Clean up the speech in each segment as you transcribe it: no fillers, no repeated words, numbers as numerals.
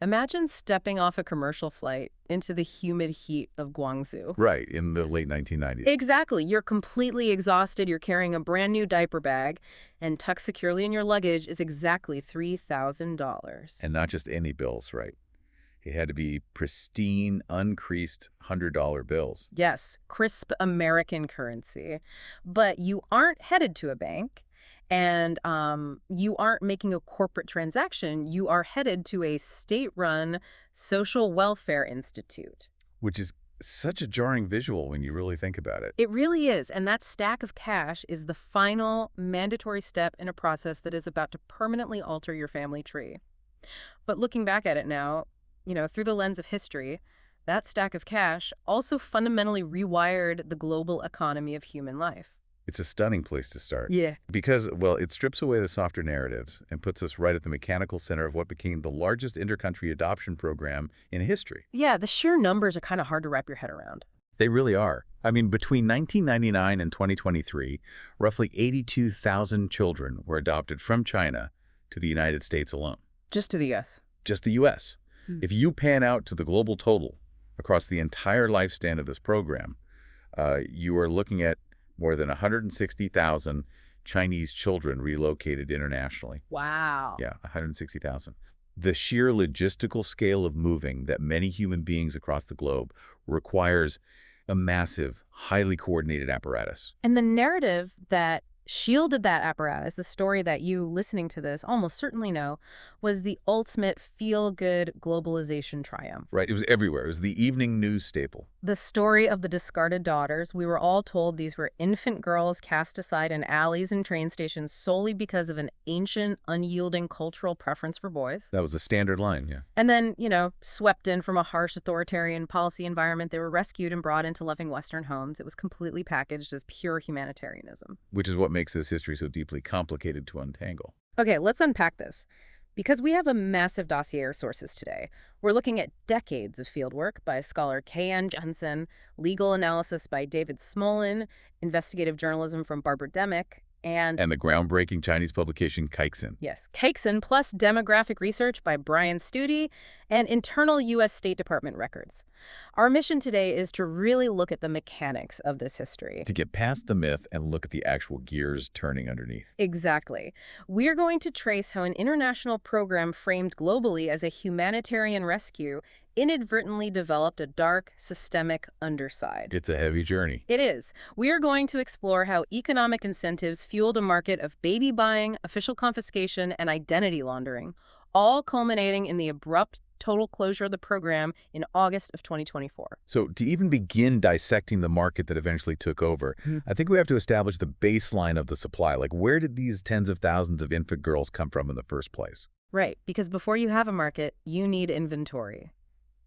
Imagine stepping off a commercial flight into the humid heat of Guangzhou. Right, in the late 1990s. Exactly. You're completely exhausted, you're carrying a brand new diaper bag, and tucked securely in your luggage is exactly $3,000. And not just any bills, right? It had to be pristine, uncreased $100 bills. Yes, crisp American currency. But you aren't headed to a bank, and you aren't making a corporate transaction. You are headed to a state-run social welfare institute. Which is such a jarring visual when you really think about it. It really is, and that stack of cash is the final mandatory step in a process that is about to permanently alter your family tree. But looking back at it now, through the lens of history, that stack of cash also fundamentally rewired the global economy of human life. It's a stunning place to start. Yeah. Because, well, it strips away the softer narratives and puts us right at the mechanical center of what became the largest intercountry adoption program in history. Yeah, the sheer numbers are kind of hard to wrap your head around. They really are. I mean, between 1999 and 2023, roughly 82,000 children were adopted from China to the United States alone. Just to the U.S. Just the U.S. If you pan out to the global total across the entire lifespan of this program, you are looking at more than 160,000 Chinese children relocated internationally. Wow. Yeah, 160,000. The sheer logistical scale of moving that many human beings across the globe requires a massive, highly coordinated apparatus. And the narrative that shielded that apparatus, the story that you listening to this almost certainly know, was the ultimate feel-good globalization triumph. Right, it was everywhere. It was the evening news staple. The story of the discarded daughters. We were all told these were infant girls cast aside in alleys and train stations solely because of an ancient, unyielding cultural preference for boys. That was the standard line, yeah. And then, swept in from a harsh authoritarian policy environment, they were rescued and brought into loving Western homes. It was completely packaged as pure humanitarianism. Which is what makes this history so deeply complicated to untangle. Okay, let's unpack this. Because we have a massive dossier of sources today, we're looking at decades of fieldwork by scholar K.N. Jensen, legal analysis by David Smolin, investigative journalism from Barbara Demick, and the groundbreaking Chinese publication Keixin. Yes, Keixin, plus demographic research by Brian Studi and internal U.S. State Department records. Our mission today is to really look at the mechanics of this history. To get past the myth and look at the actual gears turning underneath. Exactly. We're going to trace how an international program framed globally as a humanitarian rescue inadvertently developed a dark, systemic underside. It's a heavy journey. It is. We are going to explore how economic incentives fueled a market of baby buying, official confiscation, and identity laundering, all culminating in the abrupt total closure of the program in August of 2024. So to even begin dissecting the market that eventually took over, I think we have to establish the baseline of the supply. Like, where did these tens of thousands of infant girls come from in the first place? Right, because before you have a market, you need inventory.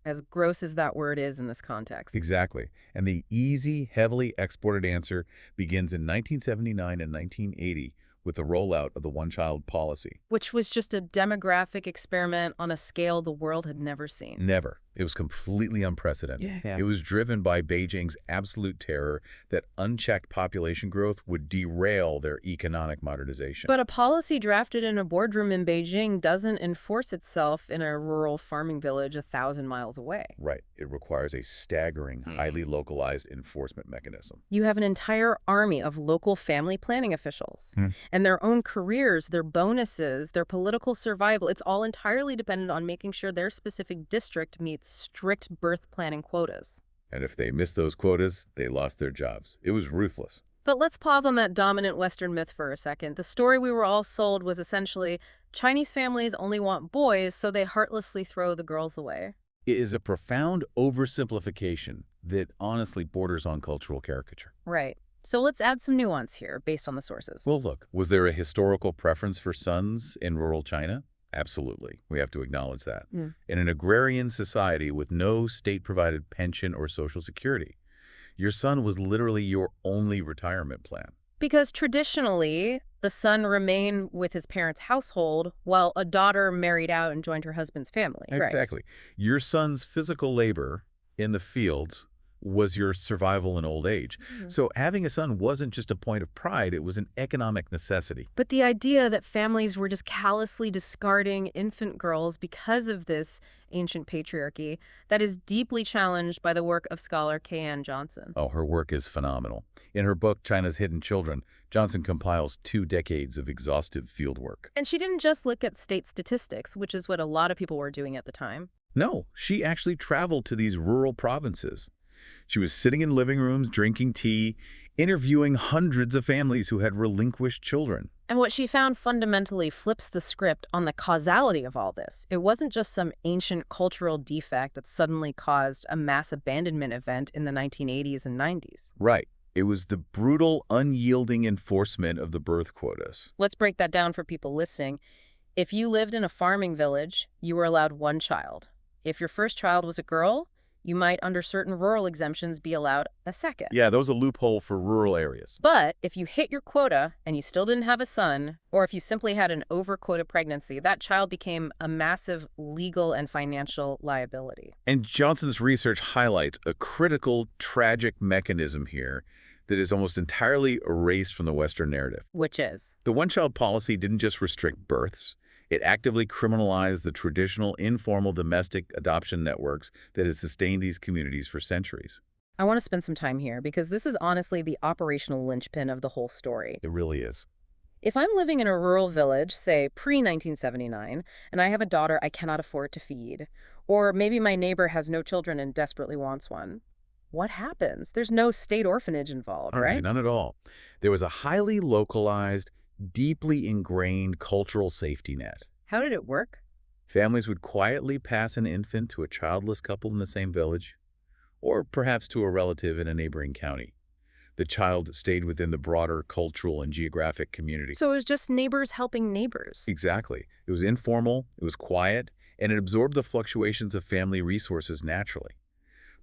As gross as that word is in this context. Exactly. And the easy, heavily exported answer begins in 1979 and 1980 with the rollout of the one-child policy. Which was just a demographic experiment on a scale the world had never seen. Never. It was completely unprecedented. Yeah. It was driven by Beijing's absolute terror that unchecked population growth would derail their economic modernization. But a policy drafted in a boardroom in Beijing doesn't enforce itself in a rural farming village 1,000 miles away. Right. It requires a staggering, highly localized enforcement mechanism. You have an entire army of local family planning officials. And their own careers, their bonuses, their political survival, it's all entirely dependent on making sure their specific district meets strict birth planning quotas. And if they missed those quotas, they lost their jobs. It was ruthless. But let's pause on that dominant Western myth for a second. The story we were all sold was essentially Chinese families only want boys, so they heartlessly throw the girls away. It is a profound oversimplification that honestly borders on cultural caricature. Right. So let's add some nuance here based on the sources. Well, look, was there a historical preference for sons in rural China? Absolutely. We have to acknowledge that. In an agrarian society with no state-provided pension or social security, your son was literally your only retirement plan. Because traditionally, the son remained with his parents' household while a daughter married out and joined her husband's family. Exactly. Your son's physical labor in the fields was your survival in old age. Mm. So having a son wasn't just a point of pride, it was an economic necessity. But the idea that families were just callously discarding infant girls because of this ancient patriarchy, that is deeply challenged by the work of scholar Kay Ann Johnson. Oh, her work is phenomenal. In her book, China's Hidden Children, Johnson compiles 2 decades of exhaustive fieldwork. And she didn't just look at state statistics, which is what a lot of people were doing at the time. No, she actually traveled to these rural provinces. She was sitting in living rooms, drinking tea, interviewing hundreds of families who had relinquished children. And what she found fundamentally flips the script on the causality of all this. It wasn't just some ancient cultural defect that suddenly caused a mass abandonment event in the 1980s and 90s. Right. It was the brutal, unyielding enforcement of the birth quotas. Let's break that down for people listening. If you lived in a farming village, you were allowed 1 child. If your first child was a girl, you might, under certain rural exemptions, be allowed a second. Yeah, that was a loophole for rural areas. But if you hit your quota and you still didn't have a son, or if you simply had an over-quota pregnancy, that child became a massive legal and financial liability. And Johnson's research highlights a critical, tragic mechanism here that is almost entirely erased from the Western narrative. Which is? The one-child policy didn't just restrict births. It actively criminalized the traditional, informal domestic adoption networks that had sustained these communities for centuries. I want to spend some time here because this is honestly the operational linchpin of the whole story. It really is. If I'm living in a rural village, say pre-1979, and I have a daughter I cannot afford to feed, or maybe my neighbor has no children and desperately wants one, what happens? There's no state orphanage involved, right? None at all. There was a highly localized, deeply ingrained cultural safety net. How did it work? Families would quietly pass an infant to a childless couple in the same village, or perhaps to a relative in a neighboring county. The child stayed within the broader cultural and geographic community. So it was just neighbors helping neighbors. Exactly. It was informal, it was quiet, and it absorbed the fluctuations of family resources naturally.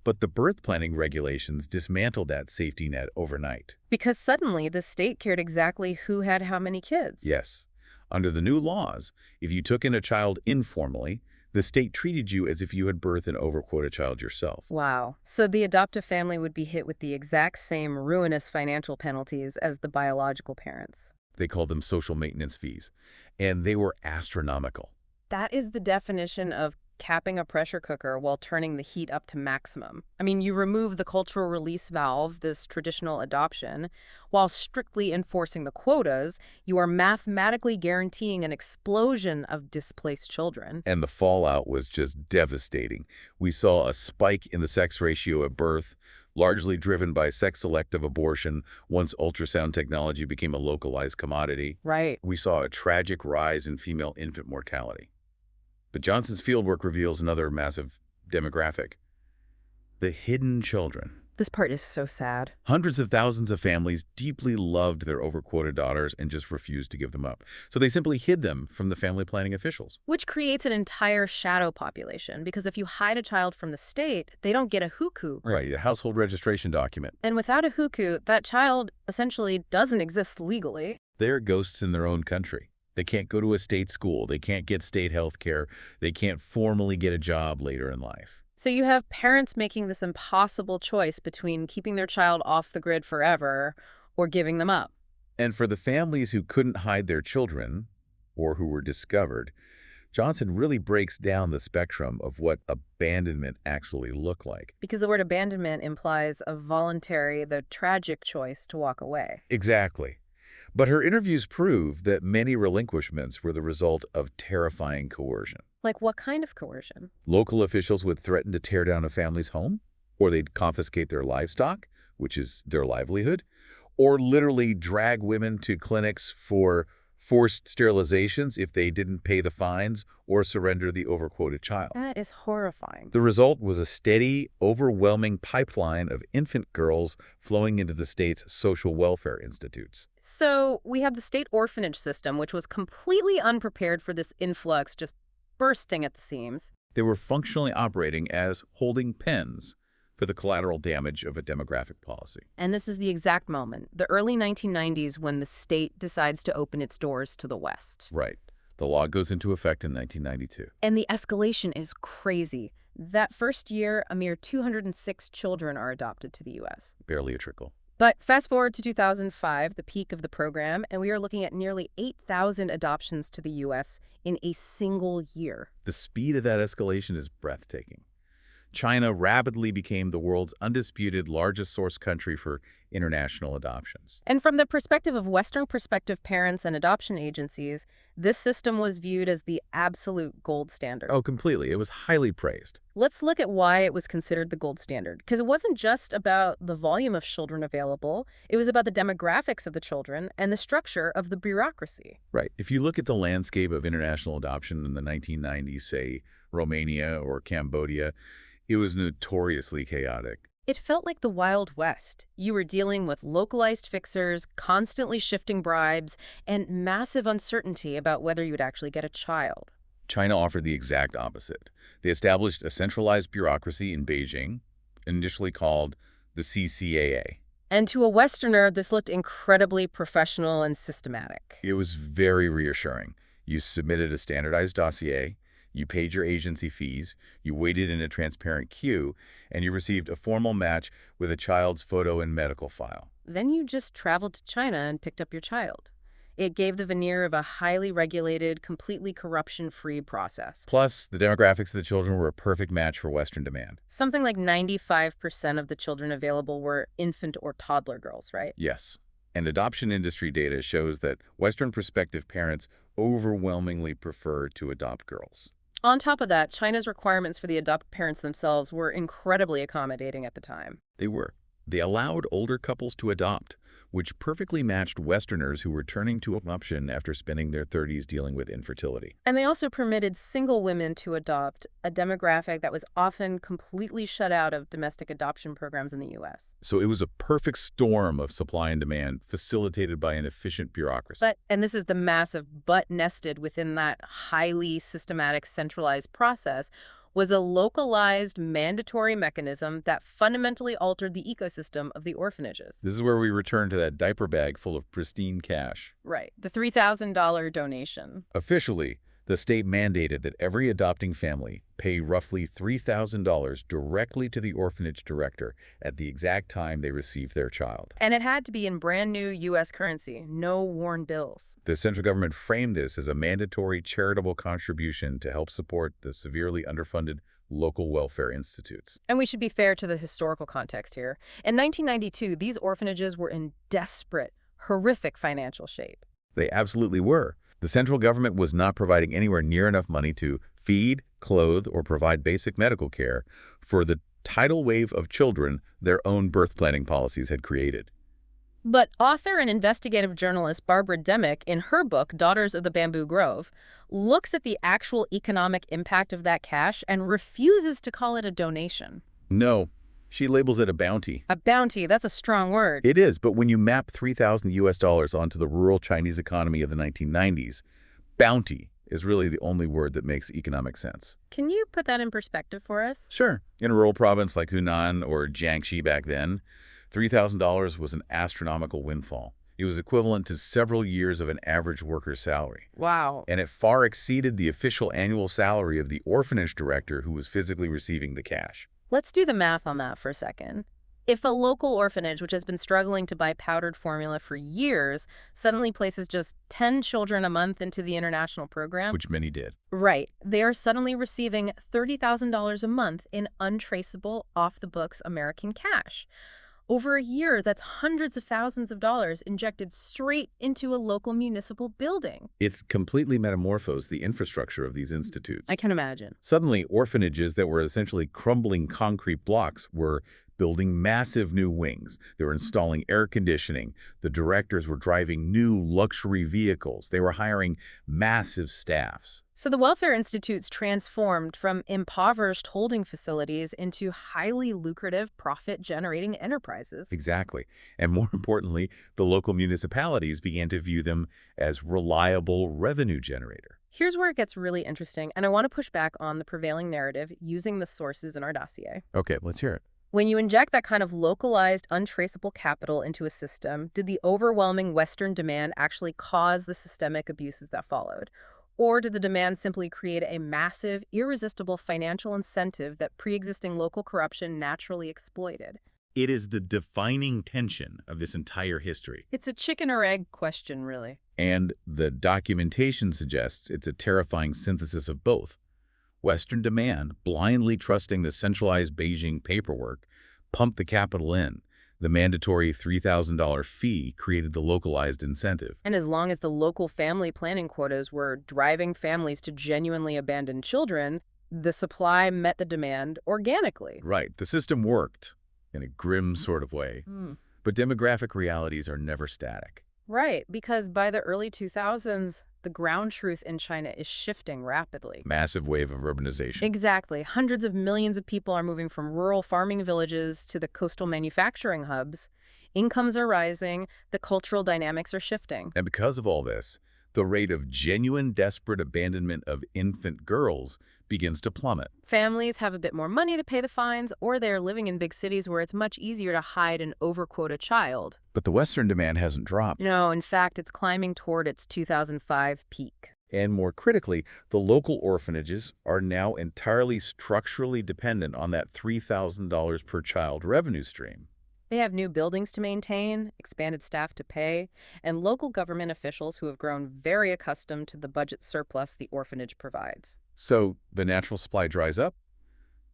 But the birth planning regulations dismantled that safety net overnight. Because suddenly the state cared exactly who had how many kids. Yes. Under the new laws, if you took in a child informally, the state treated you as if you had birthed an overquota child yourself. Wow. So the adoptive family would be hit with the exact same ruinous financial penalties as the biological parents. They called them social maintenance fees, and they were astronomical. That is the definition of capping a pressure cooker while turning the heat up to maximum. I mean, you remove the cultural release valve, this traditional adoption, while strictly enforcing the quotas, you are mathematically guaranteeing an explosion of displaced children. And the fallout was just devastating. We saw a spike in the sex ratio at birth, largely driven by sex-selective abortion once ultrasound technology became a localized commodity. Right. We saw a tragic rise in female infant mortality. But Johnson's fieldwork reveals another massive demographic: the hidden children. This part is so sad. Hundreds of thousands of families deeply loved their overquota daughters and just refused to give them up. So they simply hid them from the family planning officials. Which creates an entire shadow population, because if you hide a child from the state, they don't get a hukou. Right, a household registration document. And without a hukou, that child essentially doesn't exist legally. They're ghosts in their own country. They can't go to a state school. They can't get state health care. They can't formally get a job later in life. So you have parents making this impossible choice between keeping their child off the grid forever or giving them up. And for the families who couldn't hide their children, or who were discovered, Johnson really breaks down the spectrum of what abandonment actually looked like. Because the word abandonment implies a voluntary, the tragic choice to walk away. Exactly. But her interviews prove that many relinquishments were the result of terrifying coercion. Like what kind of coercion? Local officials would threaten to tear down a family's home, or they'd confiscate their livestock, which is their livelihood, or literally drag women to clinics for forced sterilizations if they didn't pay the fines or surrender the overquoted child. That is horrifying. The result was a steady, overwhelming pipeline of infant girls flowing into the state's social welfare institutes. So we have the state orphanage system, which was completely unprepared for this influx, just bursting at the seams. They were functionally operating as holding pens for the collateral damage of a demographic policy. And this is the exact moment, the early 1990s, when the state decides to open its doors to the West. Right. The law goes into effect in 1992. And the escalation is crazy. That first year, a mere 206 children are adopted to the U.S. Barely a trickle. But fast forward to 2005, the peak of the program, and we are looking at nearly 8,000 adoptions to the U.S. in a single year. The speed of that escalation is breathtaking. China rapidly became the world's undisputed largest source country for international adoptions. And from the perspective of Western prospective parents and adoption agencies, this system was viewed as the absolute gold standard. Oh, completely. It was highly praised. Let's look at why it was considered the gold standard. Because it wasn't just about the volume of children available, it was about the demographics of the children and the structure of the bureaucracy. Right. If you look at the landscape of international adoption in the 1990s, say Romania or Cambodia, it was notoriously chaotic. It felt like the Wild West. You were dealing with localized fixers, constantly shifting bribes, and massive uncertainty about whether you would actually get a child. China offered the exact opposite. They established a centralized bureaucracy in Beijing, initially called the CCAA. And to a Westerner, this looked incredibly professional and systematic. It was very reassuring. You submitted a standardized dossier, you paid your agency fees, you waited in a transparent queue, and you received a formal match with a child's photo and medical file. Then you just traveled to China and picked up your child. It gave the veneer of a highly regulated, completely corruption-free process. Plus, the demographics of the children were a perfect match for Western demand. Something like 95% of the children available were infant or toddler girls, right? Yes. And adoption industry data shows that Western prospective parents overwhelmingly prefer to adopt girls. On top of that, China's requirements for the adopted parents themselves were incredibly accommodating at the time. They were. They allowed older couples to adopt, which perfectly matched Westerners who were turning to adoption after spending their 30s dealing with infertility. And they also permitted single women to adopt, a demographic that was often completely shut out of domestic adoption programs in the U.S. So it was a perfect storm of supply and demand facilitated by an efficient bureaucracy. But, and this is the massive but nested within that highly systematic centralized process, was a localized mandatory mechanism that fundamentally altered the ecosystem of the orphanages. This is where we return to that diaper bag full of pristine cash. Right, the $3,000 donation. Officially, the state mandated that every adopting family pay roughly $3,000 directly to the orphanage director at the exact time they received their child. And it had to be in brand new U.S. currency, no worn bills. The central government framed this as a mandatory charitable contribution to help support the severely underfunded local welfare institutes. And we should be fair to the historical context here. In 1992, these orphanages were in desperate, horrific financial shape. They absolutely were. The central government was not providing anywhere near enough money to feed, clothe, or provide basic medical care for the tidal wave of children their own birth planning policies had created. But author and investigative journalist Barbara Demick, in her book, Daughters of the Bamboo Grove, looks at the actual economic impact of that cash and refuses to call it a donation. No, she labels it a bounty. A bounty, that's a strong word. It is, but when you map $3,000 onto the rural Chinese economy of the 1990s, bounty is really the only word that makes economic sense. Can you put that in perspective for us? Sure. In a rural province like Hunan or Jiangxi back then, $3,000 was an astronomical windfall. It was equivalent to several years of an average worker's salary. Wow. And it far exceeded the official annual salary of the orphanage director who was physically receiving the cash. Let's do the math on that for a second. If a local orphanage, which has been struggling to buy powdered formula for years, suddenly places just 10 children a month into the international program... Which many did. Right. They are suddenly receiving $30,000 a month in untraceable, off-the-books American cash. Over a year, that's hundreds of thousands of dollars injected straight into a local municipal building. It's completely metamorphosed the infrastructure of these institutes. I can imagine. Suddenly, orphanages that were essentially crumbling concrete blocks were building massive new wings. They were installing air conditioning. The directors were driving new luxury vehicles. They were hiring massive staffs. So the welfare institutes transformed from impoverished holding facilities into highly lucrative, profit-generating enterprises. Exactly. And more importantly, the local municipalities began to view them as reliable revenue generator. Here's where it gets really interesting, and I want to push back on the prevailing narrative using the sources in our dossier. Okay, let's hear it. When you inject that kind of localized, untraceable capital into a system, did the overwhelming Western demand actually cause the systemic abuses that followed? Or did the demand simply create a massive, irresistible financial incentive that pre-existing local corruption naturally exploited? It is the defining tension of this entire history. It's a chicken or egg question, really. And the documentation suggests it's a terrifying synthesis of both. Western demand, blindly trusting the centralized Beijing paperwork, pumped the capital in. The mandatory $3,000 fee created the localized incentive. And as long as the local family planning quotas were driving families to genuinely abandon children, the supply met the demand organically. Right, the system worked in a grim sort of way. But demographic realities are never static. Right, because by the early 2000s, the ground truth in China is shifting rapidly. Massive wave of urbanization. Exactly. Hundreds of millions of people are moving from rural farming villages to the coastal manufacturing hubs. Incomes are rising, the cultural dynamics are shifting. And because of all this, the rate of genuine desperate abandonment of infant girls begins to plummet. Families have a bit more money to pay the fines, or they're living in big cities where it's much easier to hide and overquote a child. But the Western demand hasn't dropped. No, in fact, it's climbing toward its 2005 peak. And more critically, the local orphanages are now entirely structurally dependent on that $3,000 per child revenue stream. They have new buildings to maintain, expanded staff to pay, and local government officials who have grown very accustomed to the budget surplus the orphanage provides. So the natural supply dries up,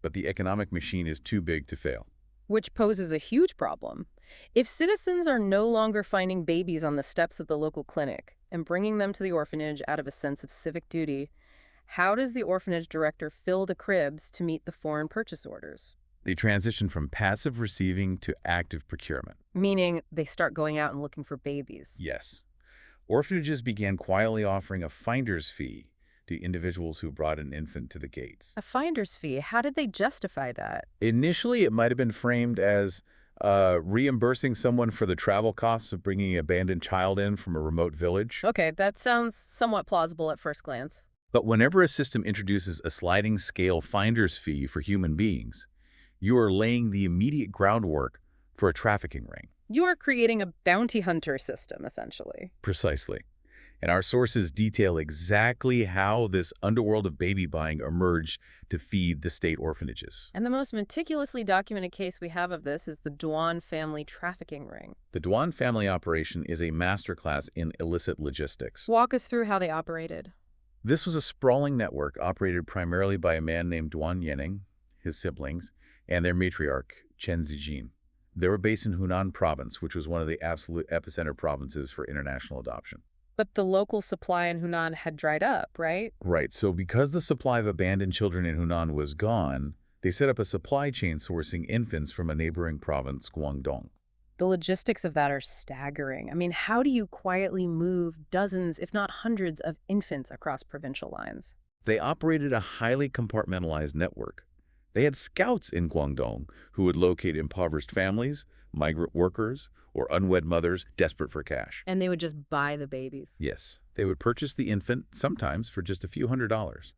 but the economic machine is too big to fail. Which poses a huge problem. If citizens are no longer finding babies on the steps of the local clinic and bringing them to the orphanage out of a sense of civic duty, how does the orphanage director fill the cribs to meet the foreign purchase orders? They transition from passive receiving to active procurement. Meaning they start going out and looking for babies. Yes. Orphanages began quietly offering a finder's fee to individuals who brought an infant to the gates. A finder's fee, how did they justify that? Initially, it might have been framed as reimbursing someone for the travel costs of bringing an abandoned child in from a remote village. Okay, that sounds somewhat plausible at first glance. But whenever a system introduces a sliding scale finder's fee for human beings, you are laying the immediate groundwork for a trafficking ring. You are creating a bounty hunter system, essentially. Precisely. And our sources detail exactly how this underworld of baby buying emerged to feed the state orphanages. And the most meticulously documented case we have of this is the Duan family trafficking ring. The Duan family operation is a masterclass in illicit logistics. Walk us through how they operated. This was a sprawling network operated primarily by a man named Duan Yening, his siblings, and their matriarch, Chen Zijin. They were based in Hunan province, which was one of the absolute epicenter provinces for international adoption. But the local supply in Hunan had dried up, right? Right. So because the supply of abandoned children in Hunan was gone, they set up a supply chain sourcing infants from a neighboring province, Guangdong. The logistics of that are staggering. I mean, how do you quietly move dozens, if not hundreds, of infants across provincial lines? They operated a highly compartmentalized network. They had scouts in Guangdong who would locate impoverished families, migrant workers, or unwed mothers desperate for cash. And they would just buy the babies. Yes, they would purchase the infant, sometimes for just a few $100s.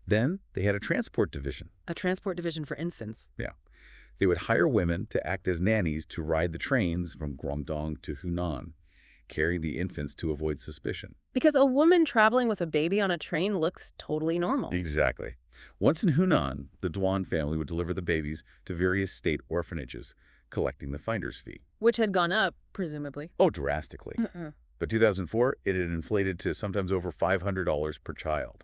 Then they had a transport division. A transport division for infants. Yeah. They would hire women to act as nannies to ride the trains from Guangdong to Hunan, carrying the infants to avoid suspicion. Because a woman traveling with a baby on a train looks totally normal. Exactly. Once in Hunan, the Duan family would deliver the babies to various state orphanages, collecting the finder's fee. Which had gone up, presumably. Oh, drastically. By 2004, it had inflated to sometimes over $500 per child.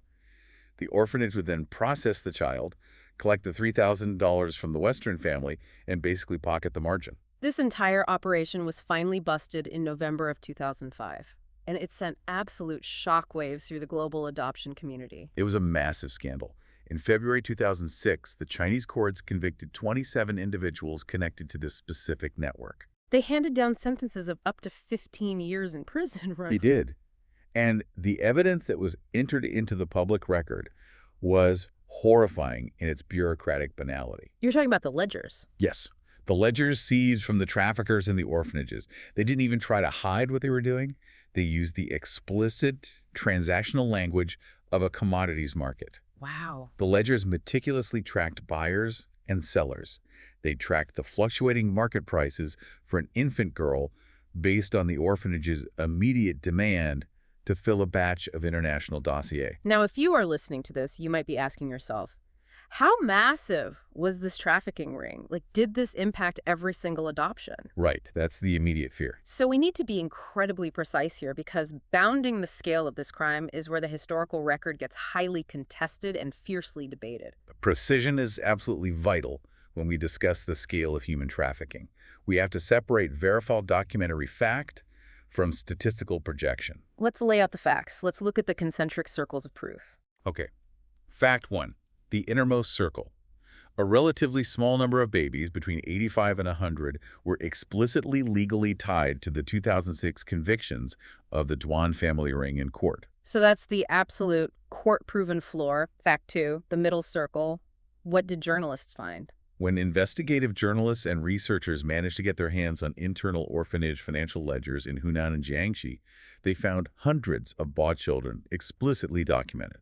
The orphanage would then process the child, collect the $3,000 from the Western family, and basically pocket the margin. This entire operation was finally busted in November of 2005, and it sent absolute shockwaves through the global adoption community. It was a massive scandal. In February 2006, the Chinese courts convicted 27 individuals connected to this specific network. They handed down sentences of up to 15 years in prison, right? They did. And the evidence that was entered into the public record was horrifying in its bureaucratic banality. You're talking about the ledgers. Yes. The ledgers seized from the traffickers in the orphanages. They didn't even try to hide what they were doing. They used the explicit transactional language of a commodities market. Wow. The ledgers meticulously tracked buyers and sellers. They tracked the fluctuating market prices for an infant girl based on the orphanage's immediate demand to fill a batch of international dossier. Now, if you are listening to this, you might be asking yourself, how massive was this trafficking ring? Like, did this impact every single adoption? Right, that's the immediate fear. So we need to be incredibly precise here because bounding the scale of this crime is where the historical record gets highly contested and fiercely debated. Precision is absolutely vital when we discuss the scale of human trafficking. We have to separate verifiable documentary fact from statistical projection. Let's lay out the facts. Let's look at the concentric circles of proof. Okay. Fact 1. The innermost circle. A relatively small number of babies, between 85 and 100, were explicitly legally tied to the 2006 convictions of the Duan family ring in court. So that's the absolute court-proven floor. Fact 2, the middle circle. What did journalists find? When investigative journalists and researchers managed to get their hands on internal orphanage financial ledgers in Hunan and Jiangxi, they found hundreds of bought children explicitly documented.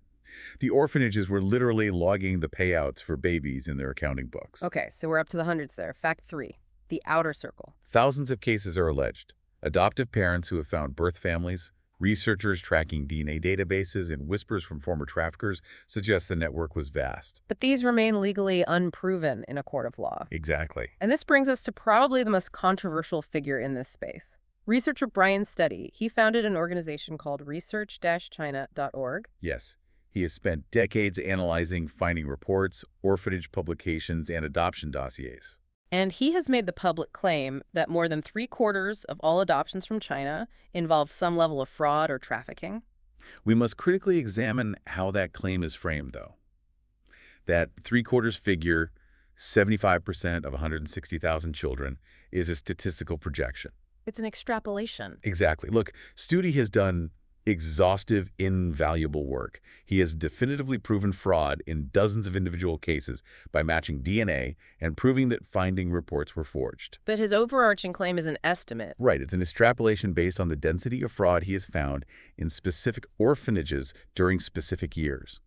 The orphanages were literally logging the payouts for babies in their accounting books. Okay, so we're up to the hundreds there. Fact 3, the outer circle. Thousands of cases are alleged. Adoptive parents who have found birth families, researchers tracking DNA databases, and whispers from former traffickers suggest the network was vast. But these remain legally unproven in a court of law. Exactly. And this brings us to probably the most controversial figure in this space. Researcher Brian Study, he founded an organization called research-china.org. Yes. He has spent decades analyzing finding reports, orphanage publications, and adoption dossiers. And he has made the public claim that more than 3/4 of all adoptions from China involve some level of fraud or trafficking. We must critically examine how that claim is framed, though. That 3/4 figure, 75% of 160,000 children, is a statistical projection. It's an extrapolation. Exactly. Look, Studi has done exhaustive, invaluable work. He has definitively proven fraud in dozens of individual cases by matching DNA and proving that finding reports were forged. But his overarching claim is an estimate. Right, it's an extrapolation based on the density of fraud he has found in specific orphanages during specific years.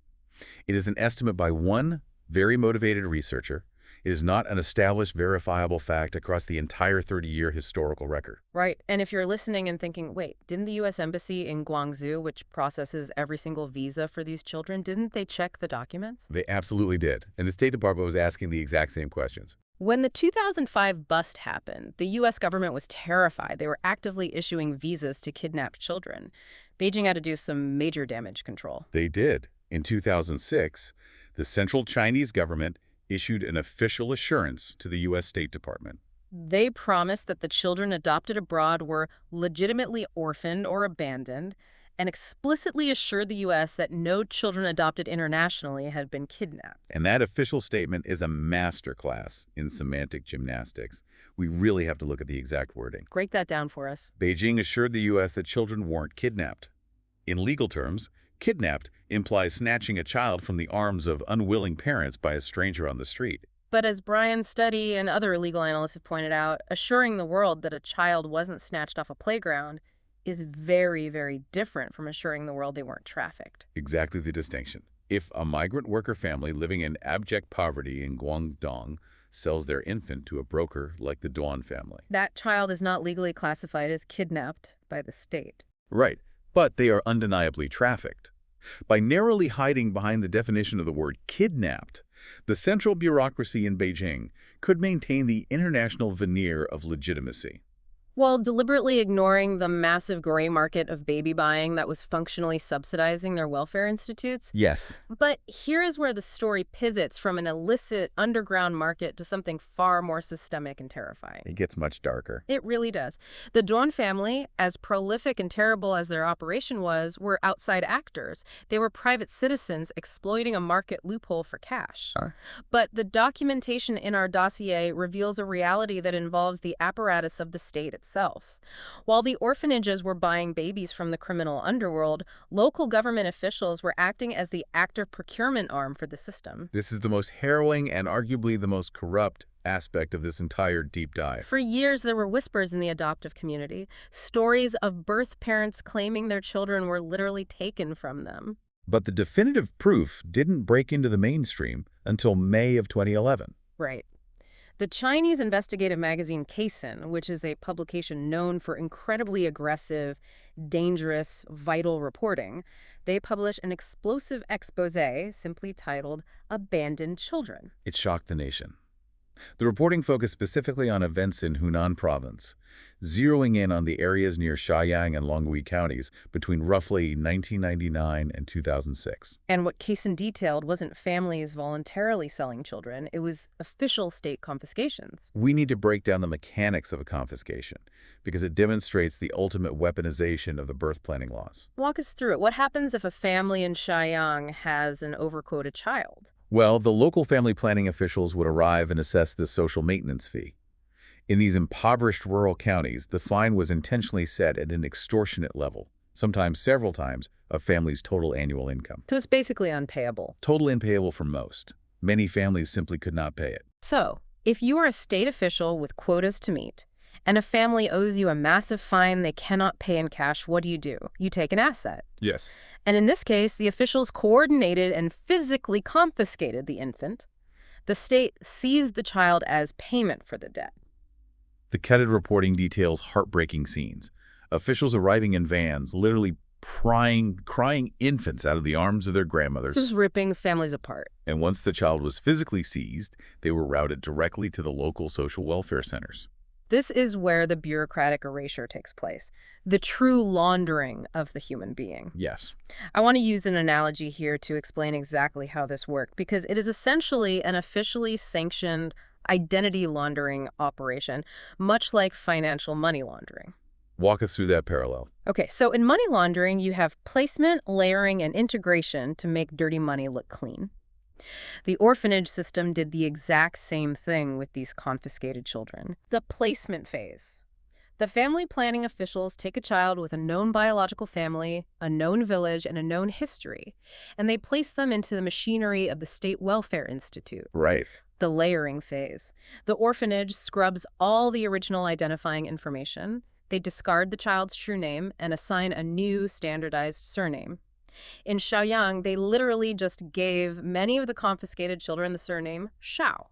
It is an estimate by one very motivated researcher. It is not an established, verifiable fact across the entire 30-year historical record. Right. And if you're listening and thinking, wait, didn't the U.S. Embassy in Guangzhou, which processes every single visa for these children, didn't they check the documents? They absolutely did. And the State Department was asking the exact same questions. When the 2005 bust happened, the U.S. government was terrified. They were actively issuing visas to kidnapped children. Beijing had to do some major damage control. They did. In 2006, the Central Chinese government issued an official assurance to the U.S. State Department. They promised that the children adopted abroad were legitimately orphaned or abandoned, and explicitly assured the U.S. that no children adopted internationally had been kidnapped. And that official statement is a masterclass in semantic gymnastics. We really have to look at the exact wording. Break that down for us. Beijing assured the U.S. that children weren't kidnapped. In legal terms, kidnapped implies snatching a child from the arms of unwilling parents by a stranger on the street. But as Brian's study and other legal analysts have pointed out, assuring the world that a child wasn't snatched off a playground is very, very different from assuring the world they weren't trafficked. Exactly the distinction. If a migrant worker family living in abject poverty in Guangdong sells their infant to a broker like the Duan family, that child is not legally classified as kidnapped by the state. right, but they are undeniably trafficked. By narrowly hiding behind the definition of the word kidnapped, the central bureaucracy in Beijing could maintain the international veneer of legitimacy. While deliberately ignoring the massive gray market of baby buying that was functionally subsidizing their welfare institutes. Yes. But here is where the story pivots from an illicit underground market to something far more systemic and terrifying. It gets much darker. It really does. The Duan family, as prolific and terrible as their operation was, were outside actors. They were private citizens exploiting a market loophole for cash. But the documentation in our dossier reveals a reality that involves the apparatus of the state itself. While the orphanages were buying babies from the criminal underworld, local government officials were acting as the active procurement arm for the system. This is the most harrowing and arguably the most corrupt aspect of this entire deep dive. For years, there were whispers in the adoptive community, stories of birth parents claiming their children were literally taken from them. But the definitive proof didn't break into the mainstream until May of 2011. Right. The Chinese investigative magazine Casin, which is a publication known for incredibly aggressive, dangerous, vital reporting, they publish an explosive exposé simply titled Abandoned Children. It shocked the nation. The reporting focused specifically on events in Hunan province, zeroing in on the areas near Shaoyang and Longhui counties between roughly 1999 and 2006. And what Casin detailed wasn't families voluntarily selling children, it was official state confiscations. We need to break down the mechanics of a confiscation because it demonstrates the ultimate weaponization of the birth planning laws. Walk us through it. What happens if a family in Shaoyang has an overquoted child? Well, the local family planning officials would arrive and assess the social maintenance fee. In these impoverished rural counties, the fine was intentionally set at an extortionate level, sometimes several times a family's total annual income. So it's basically unpayable. Total unpayable for most. Many families simply could not pay it. So, if you are a state official with quotas to meet, and a family owes you a massive fine they cannot pay in cash, what do? You take an asset. Yes. And in this case, the officials coordinated and physically confiscated the infant. The state seized the child as payment for the debt. The cutted reporting details heartbreaking scenes. Officials arriving in vans, literally crying infants out of the arms of their grandmothers. This is ripping families apart. And once the child was physically seized, they were routed directly to the local social welfare centers. This is where the bureaucratic erasure takes place, the true laundering of the human being. Yes. I want to use an analogy here to explain exactly how this worked, because it is essentially an officially sanctioned identity laundering operation, much like financial money laundering. Walk us through that parallel. Okay, so in money laundering, you have placement, layering, and integration to make dirty money look clean. The orphanage system did the exact same thing with these confiscated children. The placement phase. The family planning officials take a child with a known biological family, a known village, and a known history, and they place them into the machinery of the State Welfare Institute. Right. The layering phase. The orphanage scrubs all the original identifying information. They discard the child's true name and assign a new standardized surname. In Shaoyang, they literally just gave many of the confiscated children the surname Shao.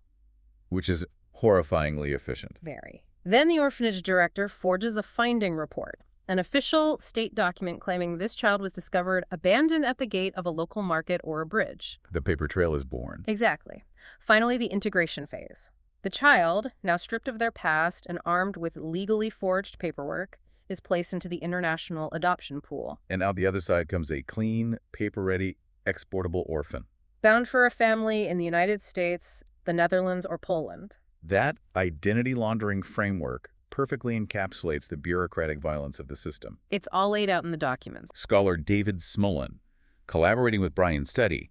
Which is horrifyingly efficient. Very. Then the orphanage director forges a finding report, an official state document claiming this child was discovered abandoned at the gate of a local market or a bridge. The paper trail is born. Exactly. Finally, the integration phase. The child, now stripped of their past and armed with legally forged paperwork, is placed into the international adoption pool. And out the other side comes a clean, paper-ready, exportable orphan. Bound for a family in the United States, the Netherlands, or Poland. That identity laundering framework perfectly encapsulates the bureaucratic violence of the system. It's all laid out in the documents. Scholar David Smolin, collaborating with Brian Study,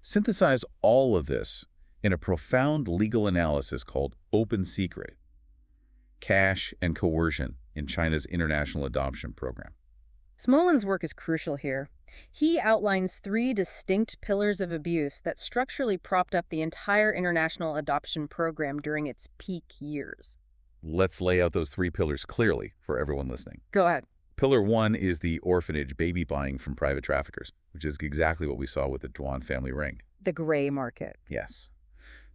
synthesized all of this in a profound legal analysis called Open Secret: Cash and Coercion in China's International Adoption Program. Smolin's work is crucial here. He outlines 3 distinct pillars of abuse that structurally propped up the entire international adoption program during its peak years. Let's lay out those 3 pillars clearly for everyone listening. Go ahead. Pillar 1 is the orphanage baby buying from private traffickers, which is exactly what we saw with the Duan family ring. The gray market. Yes.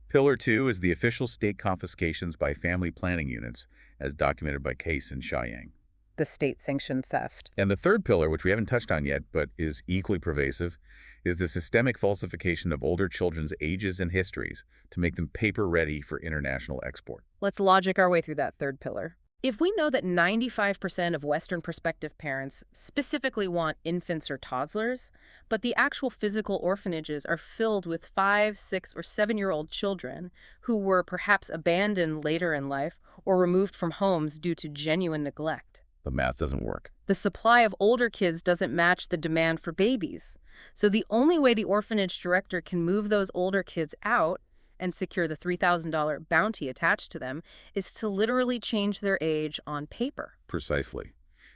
Pillar 2 is the official state confiscations by family planning units, as documented by Case in Shaoyang. The state-sanctioned theft. And the third pillar, which we haven't touched on yet, but is equally pervasive, is the systemic falsification of older children's ages and histories to make them paper-ready for international export. Let's logic our way through that third pillar. If we know that 95% of Western prospective parents specifically want infants or toddlers, but the actual physical orphanages are filled with 5, 6, or 7-year-old children who were perhaps abandoned later in life or removed from homes due to genuine neglect. The math doesn't work. The supply of older kids doesn't match the demand for babies. So the only way the orphanage director can move those older kids out and secure the $3,000 bounty attached to them is to literally change their age on paper. Precisely.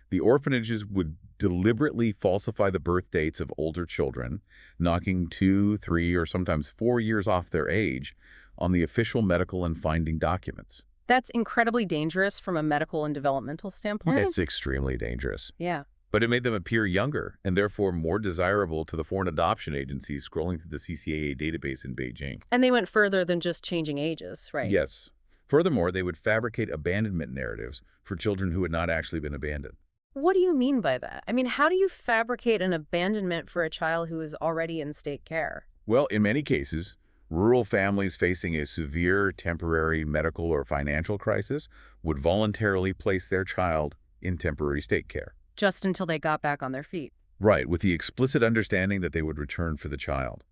The orphanages would deliberately falsify the birth dates of older children, knocking 2, 3, or sometimes 4 years off their age on the official medical and finding documents. That's incredibly dangerous from a medical and developmental standpoint. It's extremely dangerous. Yeah. But it made them appear younger and therefore more desirable to the foreign adoption agencies scrolling through the CCAA database in Beijing. And they went further than just changing ages, right? Yes. Furthermore, they would fabricate abandonment narratives for children who had not actually been abandoned. What do you mean by that? I mean, how do you fabricate an abandonment for a child who is already in state care? Well, in many cases, rural families facing a severe temporary medical or financial crisis would voluntarily place their child in temporary state care. Just until they got back on their feet. Right, with the explicit understanding that they would return for the child.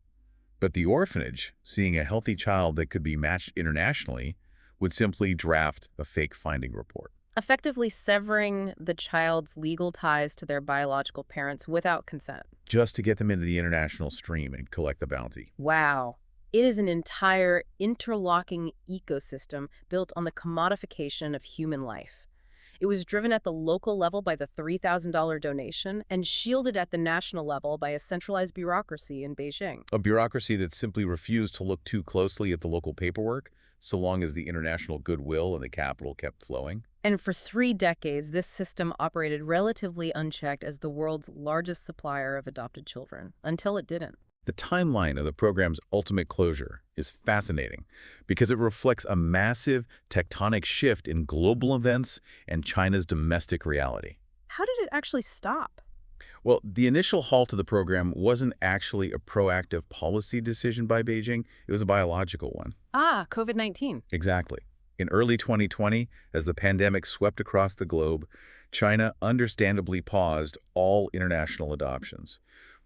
But the orphanage, seeing a healthy child that could be matched internationally, would simply draft a fake finding report. Effectively severing the child's legal ties to their biological parents without consent. Just to get them into the international stream and collect the bounty. Wow. It is an entire interlocking ecosystem built on the commodification of human life. It was driven at the local level by the $3,000 donation and shielded at the national level by a centralized bureaucracy in Beijing. A bureaucracy that simply refused to look too closely at the local paperwork, so long as the international goodwill and the capital kept flowing. And for 3 decades, this system operated relatively unchecked as the world's largest supplier of adopted children, until it didn't. The timeline of the program's ultimate closure is fascinating because it reflects a massive tectonic shift in global events and China's domestic reality. How did it actually stop? Well, the initial halt of the program wasn't actually a proactive policy decision by Beijing. It was a biological one. Ah, COVID-19. Exactly. In early 2020, as the pandemic swept across the globe, China understandably paused all international adoptions.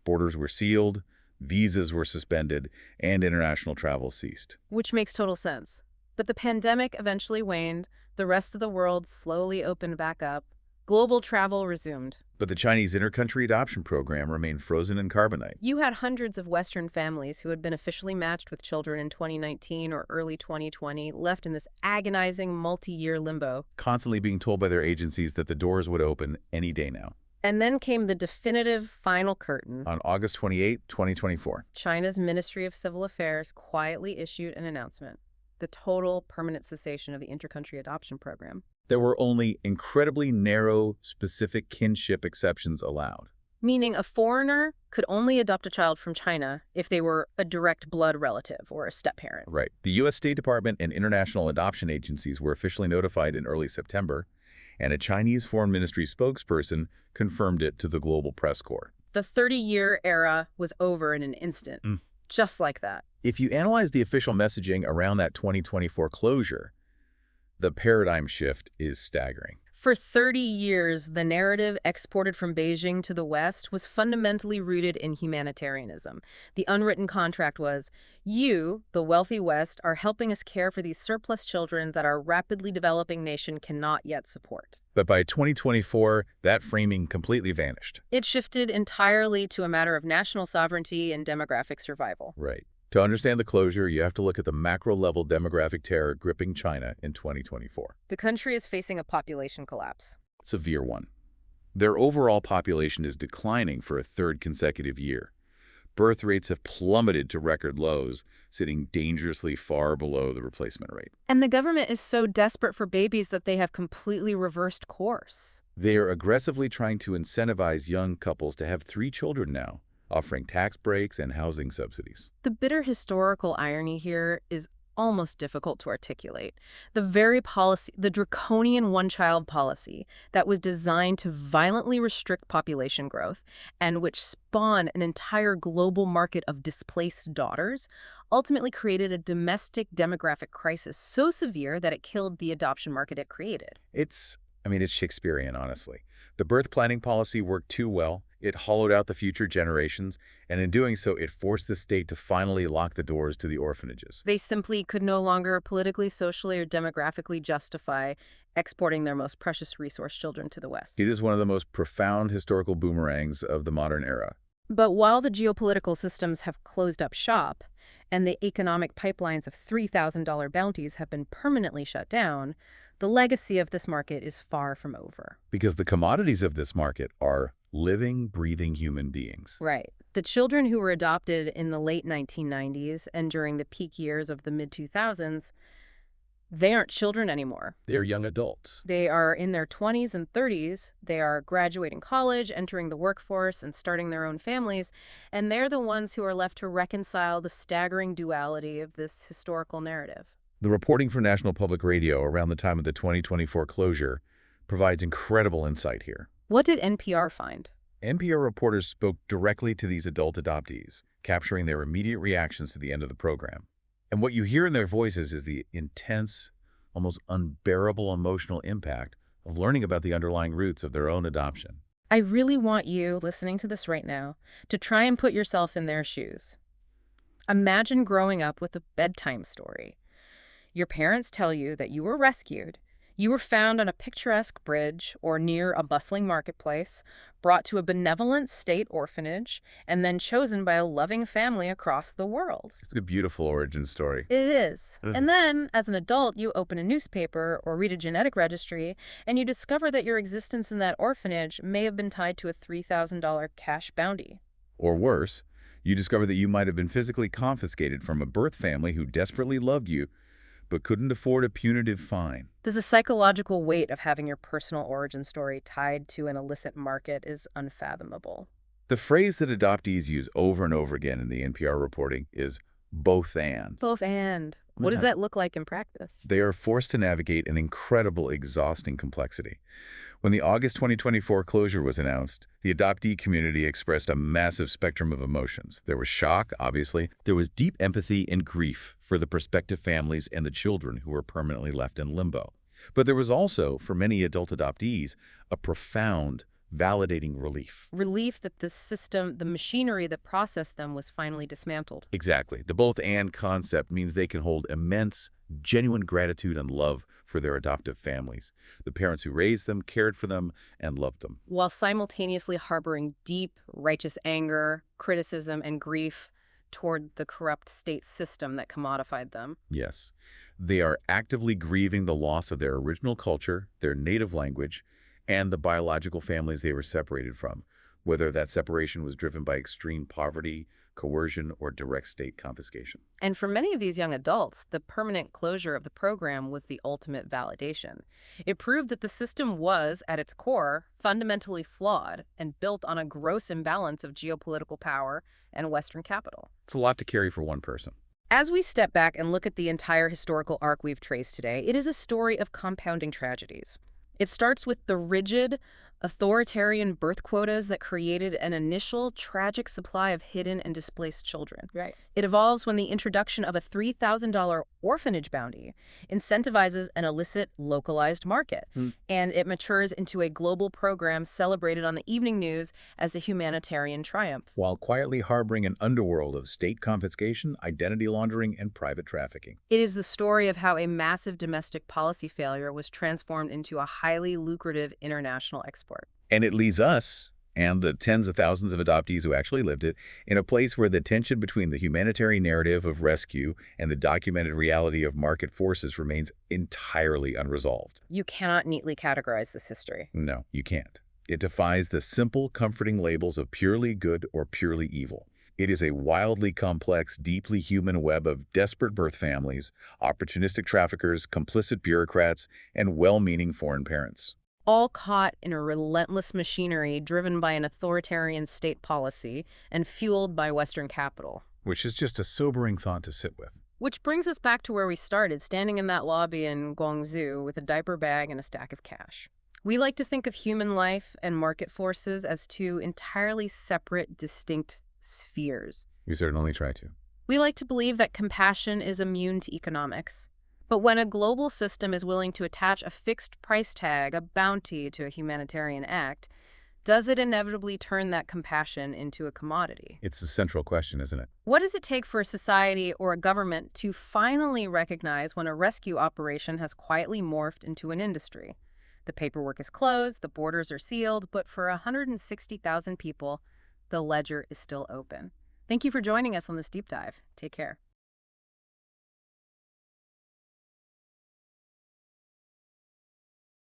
Borders were sealed, visas were suspended, and international travel ceased. Which makes total sense. But the pandemic eventually waned, the rest of the world slowly opened back up, global travel resumed. But the Chinese intercountry adoption program remained frozen in carbonite. You had hundreds of Western families who had been officially matched with children in 2019 or early 2020 left in this agonizing multi-year limbo. Constantly being told by their agencies that the doors would open any day now. And then came the definitive final curtain. On August 28, 2024. China's Ministry of Civil Affairs quietly issued an announcement: the total permanent cessation of the intercountry adoption program. There were only incredibly narrow, specific kinship exceptions allowed. Meaning a foreigner could only adopt a child from China if they were a direct blood relative or a step-parent. Right. The U.S. State Department and international adoption agencies were officially notified in early September, and a Chinese Foreign Ministry spokesperson confirmed it to the global press corps. The 30-year era was over in an instant, just like that. If you analyze the official messaging around that 2024 closure, the paradigm shift is staggering. For 30 years, the narrative exported from Beijing to the West was fundamentally rooted in humanitarianism. The unwritten contract was, you, the wealthy West, are helping us care for these surplus children that our rapidly developing nation cannot yet support. But by 2024, that framing completely vanished. It shifted entirely to a matter of national sovereignty and demographic survival. Right. To understand the closure, you have to look at the macro-level demographic terror gripping China in 2024. The country is facing a population collapse. Severe one. Their overall population is declining for a third consecutive year. Birth rates have plummeted to record lows, sitting dangerously far below the replacement rate. And the government is so desperate for babies that they have completely reversed course. They are aggressively trying to incentivize young couples to have 3 children now, offering tax breaks and housing subsidies. The bitter historical irony here is almost difficult to articulate. The very policy, the draconian one-child policy that was designed to violently restrict population growth and which spawned an entire global market of displaced daughters, ultimately created a domestic demographic crisis so severe that it killed the adoption market it created. It's Shakespearean, honestly. The birth planning policy worked too well. It hollowed out the future generations, and in doing so, it forced the state to finally lock the doors to the orphanages. They simply could no longer politically, socially, or demographically justify exporting their most precious resource children to the West. It is one of the most profound historical boomerangs of the modern era. But while the geopolitical systems have closed up shop, and the economic pipelines of $3,000 bounties have been permanently shut down, the legacy of this market is far from over. Because the commodities of this market are living, breathing human beings. Right. The children who were adopted in the late 1990s and during the peak years of the mid-2000s, they aren't children anymore. They're young adults. They are in their 20s and 30s. They are graduating college, entering the workforce, and starting their own families. And they're the ones who are left to reconcile the staggering duality of this historical narrative. The reporting for National Public Radio around the time of the 2024 closure provides incredible insight here. What did NPR find? NPR reporters spoke directly to these adult adoptees, capturing their immediate reactions to the end of the program. And what you hear in their voices is the intense, almost unbearable emotional impact of learning about the underlying roots of their own adoption. I really want you, listening to this right now, to try and put yourself in their shoes. Imagine growing up with a bedtime story. Your parents tell you that you were rescued. You were found on a picturesque bridge or near a bustling marketplace, brought to a benevolent state orphanage, and then chosen by a loving family across the world. It's a beautiful origin story. It is. And then, as an adult, you open a newspaper or read a genetic registry, and you discover that your existence in that orphanage may have been tied to a $3,000 cash bounty. Or worse, you discover that you might have been physically confiscated from a birth family who desperately loved you but couldn't afford a punitive fine. The psychological weight of having your personal origin story tied to an illicit market is unfathomable. The phrase that adoptees use over and over again in the NPR reporting is both and. Both and. What does that look like in practice? They are forced to navigate an incredible, exhausting complexity. When the August 2024 closure was announced, the adoptee community expressed a massive spectrum of emotions. There was shock, obviously. There was deep empathy and grief for the prospective families and the children who were permanently left in limbo. But there was also, for many adult adoptees, a profound, validating relief. Relief that the system, the machinery that processed them was finally dismantled. Exactly. The both-and concept means they can hold immense, genuine gratitude and love for their adoptive families, the parents who raised them, cared for them, and loved them, while simultaneously harboring deep, righteous anger, criticism, and grief toward the corrupt state system that commodified them. Yes. They are actively grieving the loss of their original culture, their native language, and the biological families they were separated from, whether that separation was driven by extreme poverty, coercion, or direct state confiscation. And for many of these young adults, the permanent closure of the program was the ultimate validation. It proved that the system was, at its core, fundamentally flawed and built on a gross imbalance of geopolitical power and Western capital. It's a lot to carry for one person. As we step back and look at the entire historical arc we've traced today, it is a story of compounding tragedies. It starts with the rigid, authoritarian birth quotas that created an initial tragic supply of hidden and displaced children. Right. It evolves when the introduction of a $3,000 orphanage bounty incentivizes an illicit, localized market. And it matures into a global program celebrated on the evening news as a humanitarian triumph, while quietly harboring an underworld of state confiscation, identity laundering, and private trafficking. It is the story of how a massive domestic policy failure was transformed into a highly lucrative international export. And it leaves us, and the tens of thousands of adoptees who actually lived it, in a place where the tension between the humanitarian narrative of rescue and the documented reality of market forces remains entirely unresolved. You cannot neatly categorize this history. No, you can't. It defies the simple, comforting labels of purely good or purely evil. It is a wildly complex, deeply human web of desperate birth families, opportunistic traffickers, complicit bureaucrats, and well-meaning foreign parents, all caught in a relentless machinery driven by an authoritarian state policy and fueled by Western capital. Which is just a sobering thought to sit with. Which brings us back to where we started, standing in that lobby in Guangzhou with a diaper bag and a stack of cash. We like to think of human life and market forces as two entirely separate, distinct spheres. We certainly try to. We like to believe that compassion is immune to economics. But when a global system is willing to attach a fixed price tag, a bounty, to a humanitarian act, does it inevitably turn that compassion into a commodity? It's a central question, isn't it? What does it take for a society or a government to finally recognize when a rescue operation has quietly morphed into an industry? The paperwork is closed, the borders are sealed, but for 160,000 people, the ledger is still open. Thank you for joining us on this deep dive. Take care.